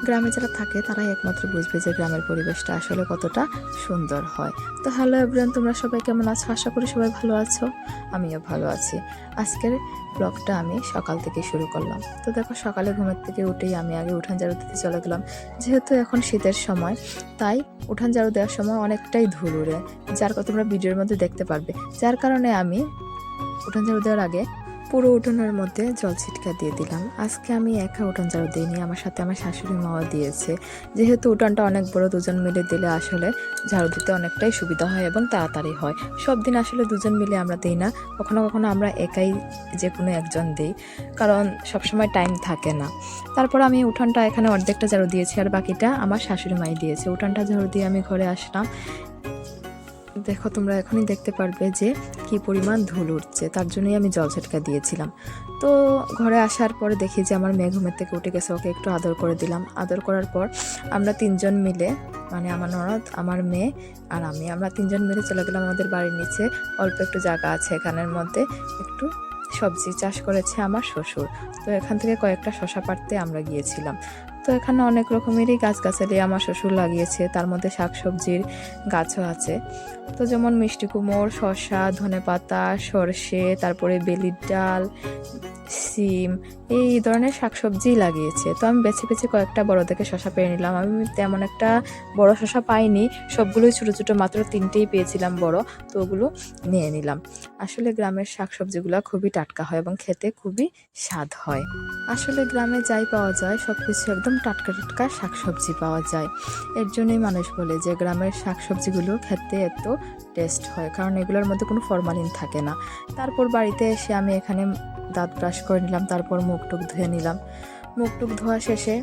গ্রামে যারা থাকে তারাই একমাত্র বুঝবে যে গ্রামের পরিবেশটা আসলে কতটা সুন্দর হয়। তো হ্যালো এভরিওয়ান, তোমরা সবাই কেমন আছো? আশা করি সবাই ভালো আছো, আমিও ভালো আছি। আজকের ব্লগটা আমি সকাল থেকে শুরু করলাম। তো দেখো, সকালে ঘুমের থেকে উঠেই আমি আগে উঠান ঝাড়ু দিতে চলে গেলাম। যেহেতু এখন শীতের সময়, তাই উঠান ঝাড়ু দেওয়ার সময় অনেকটাই ধুল উড়ে, যার কথা তোমরা ভিডিওর মধ্যে দেখতে পারবে। যার কারণে আমি উঠান ঝাড়ু দেওয়ার আগে পুরো উঠোনের মধ্যে জল ছিটকা দিয়ে দিলাম। আজকে আমি একা উঠান ঝাড়ু দিইনি, আমার সাথে আমার শাশুড়ি মাও দিয়েছে। যেহেতু উঠানটা অনেক বড়, দুজন মিলে দিলে আসলে ঝাড়ু দিতে অনেকটাই সুবিধা হয় এবং তাড়াতাড়ি হয়। সব দিন আসলে দুজন মিলে আমরা দিই না, কখনো কখনো আমরা একাই যে কোনো একজন দিই, কারণ সবসময় টাইম থাকে না। তারপর আমি উঠানটা এখানে অর্ধেকটা ঝাড়ু দিয়েছি আর বাকিটা আমার শাশুড়ি মাই দিয়েছে। উঠানটা ঝাড়ু দিয়ে আমি ঘরে আসলাম। দেখো, তোমরা এখনই দেখতে পারবে যে কি পরিমাণ ধুল উঠছে, তার জন্যই আমি জল ছিটকা দিয়েছিলাম। তো ঘরে আসার পরে দেখি যে আমার মেয়ে ঘুমের থেকে উঠে গেছে, ওকে একটু আদর করে দিলাম। আদর করার পর আমরা তিনজন মিলে, মানে আমার ননদ, আমার মেয়ে আর আমরা তিনজন মিলে চলে গেলাম আমাদের বাড়ির নিচে। অল্প একটু জায়গা আছে, এখানের মধ্যে একটু সবজি চাষ করেছে আমার শ্বশুর। তো এখান থেকে কয়েকটা শশা পাড়তে আমরা গিয়েছিলাম। তো এখানে অনেক রকমেরই গাছগাছালি আমার শ্বশুর লাগিয়েছে, তার মধ্যে শাকসবজির গাছও আছে। তো যেমন মিষ্টি কুমড়, শসা, ধনেপাতা, সরষে, তারপরে বেলির ডাল, সিম, এই ধরনের শাকসবজি লাগিয়েছে। তো আমি বেছে বেছে কয়েকটা বড় থেকে শসা পেয়ে নিলাম। আমি তেমন একটা বড় শসা পাইনি, সবগুলোই ছোটো ছোটো, মাত্র 3টেই পেয়েছিলাম বড়, তো ওগুলো নিয়ে নিলাম। আসলে গ্রামের শাকসবজিগুলো খুবই টাটকা হয় এবং খেতে খুবই স্বাদ হয়। আসলে গ্রামে যাই পাওয়া যায় সব কিছু একদম টাটকা টাটকা শাকসবজি পাওয়া যায়। এর জন্যই মানুষ বলে যে গ্রামের শাকসবজিগুলো খেতে এত টেস্ট হয়, কারণ এগুলোর মধ্যে কোনো ফরমালিন থাকে না। তারপর বাড়িতে এসে আমি এখানে দাঁত ব্রাশ করে নিলাম, তারপর মুখ টুক ধুয়ে নিলাম। মুখ টুক ধোয়া শেষে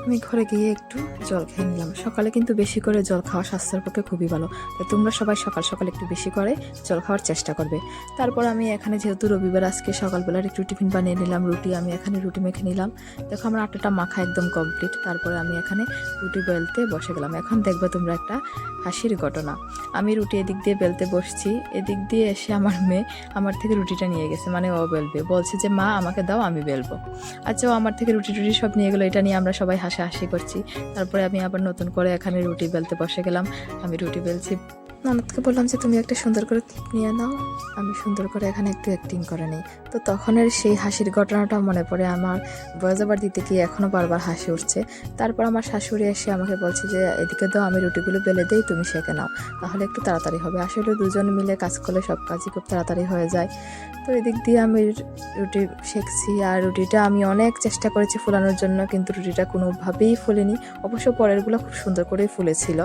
আমি ঘরে গিয়ে একটু জল খেয়ে নিলাম। সকালে কিন্তু বেশি করে জল খাওয়া স্বাস্থ্যের পক্ষে খুবই ভালো, তাই তোমরা সবাই সকাল সকাল একটু বেশি করে জল খাওয়ার চেষ্টা করবে। তারপর আমি এখানে, যেহেতু রবিবার, আজকে সকালবেলার একটু টিফিন বানিয়ে নিলাম। আমি এখানে রুটি মেখে নিলাম। দেখো, আমার আটাটা মাখা একদম কমপ্লিট। তারপরে আমি এখানে রুটি বেলতে বসে গেলাম। এখন দেখবে তোমরা একটা হাসির ঘটনা। আমি রুটি এদিক দিয়ে বেলতে বসছি, এদিক দিয়ে এসে আমার মেয়ে আমার থেকে রুটিটা নিয়ে গেছে, মানে ও বেলবে, বলছে যে মা আমাকে দাও, আমি বেলবো। আচ্ছা, ও আমার থেকে রুটি টুটি সব নিয়ে গেলো, এটা নিয়ে আমরা সবাই হাসাহাসি করছি। তারপরে আমি আবার নতুন করে এখানে রুটি বেলতে বসে গেলাম। আমি রুটি বেলছি, ননদকে বললাম যে তুমি একটা সুন্দর করে ক্লিপ নিয়ে নাও, আমি সুন্দর করে এখানে একটু অ্যাক্টিং করে নিই। তো তখনের সেই হাসির ঘটনাটা মনে পড়ে আমার, ভয়েস ওভার দিতে গিয়ে এখনও বারবার হাসি উঠছে। তারপর আমার শাশুড়ি এসে আমাকে বলছে যে এদিকে দাও, আমি রুটিগুলো বেলে দেই, তুমি সেঁকে নাও, তাহলে একটু তাড়াতাড়ি হবে। আসলে দুজন মিলে কাজ করলে সব কাজই খুব তাড়াতাড়ি হয়ে যায়। তো এদিক দিয়ে আমি রুটি সেঁকছি, আর রুটিটা আমি অনেক চেষ্টা করেছি ফুলানোর জন্য, কিন্তু রুটিটা কোনোভাবেই ফুলেনি। অবশ্য পরেরগুলো খুব সুন্দর করেই ফুলেছিল।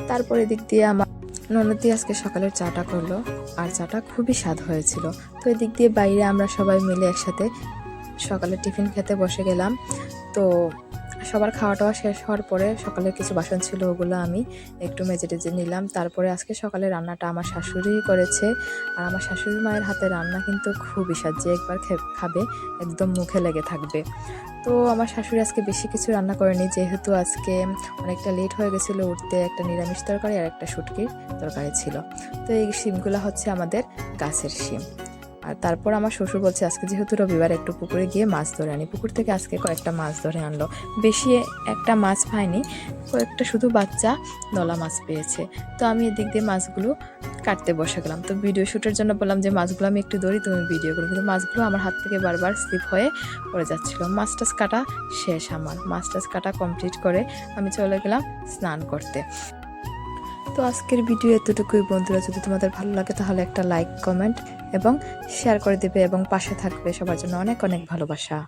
তারপর এদিক দিয়ে আমার ননদি আজকে সকালের চাটা করলো, আর চাটা খুবই স্বাদ হয়েছিল। তো এদিক দিয়ে বাইরে আমরা সবাই মিলে একসাথে সকালে টিফিন খেতে বসে গেলাম। তো সবার খাওয়া টাওয়া শেষ হওয়ার পরে সকালের কিছু বাসন ছিল, ওগুলো আমি একটু মেজে টেজে নিলাম। তারপরে আজকে সকালে রান্নাটা আমার শাশুড়ি করেছে, আর আমার শাশুড়ি মায়ের হাতে রান্না কিন্তু খুবই স্বাদ, যে একবার খাবে একদম মুখে লেগে থাকবে। তো আমার শাশুড়ি আজকে বেশি কিছু রান্না করেনি, যেহেতু আজকে অনেকটা লেট হয়ে গেছিলো উঠতে। একটা নিরামিষ তরকারি আর একটা শুটকির তরকারি ছিল। তো এই শিমগুলো হচ্ছে আমাদের গাছের শিম। আর তারপর আমার শ্বশুর বলছে আজকে যেহেতু রবিবার, একটু পুকুরে গিয়ে মাছ ধরে আনি। পুকুর থেকে আজকে কয়েকটা মাছ ধরে আনলো, বেশি একটা মাছ পায়নি, কয়েকটা শুধু বাচ্চা নলা মাছ পেয়েছে। তো আমি এদিক দিয়ে মাছগুলো কাটতে বসে গেলাম। তো ভিডিও শ্যুটের জন্য বললাম যে মাছগুলো আমি একটু ধরি, তুমি ভিডিও করো, কিন্তু মাছগুলো আমার হাত থেকে বারবার স্লিপ হয়ে পড়ে যাচ্ছিলো। মাছ টাছ কাটা শেষ, আমার মাছ টাছ কাটা কমপ্লিট করে আমি চলে গেলাম স্নান করতে। তো আজকের ভিডিও এতটুকুই বন্ধুরা, যদি তোমাদের ভালো লাগে তাহলে একটা লাইক, কমেন্ট এবং শেয়ার করে দেবে এবং পাশে থাকবে। সবার জন্য অনেক অনেক ভালোবাসা।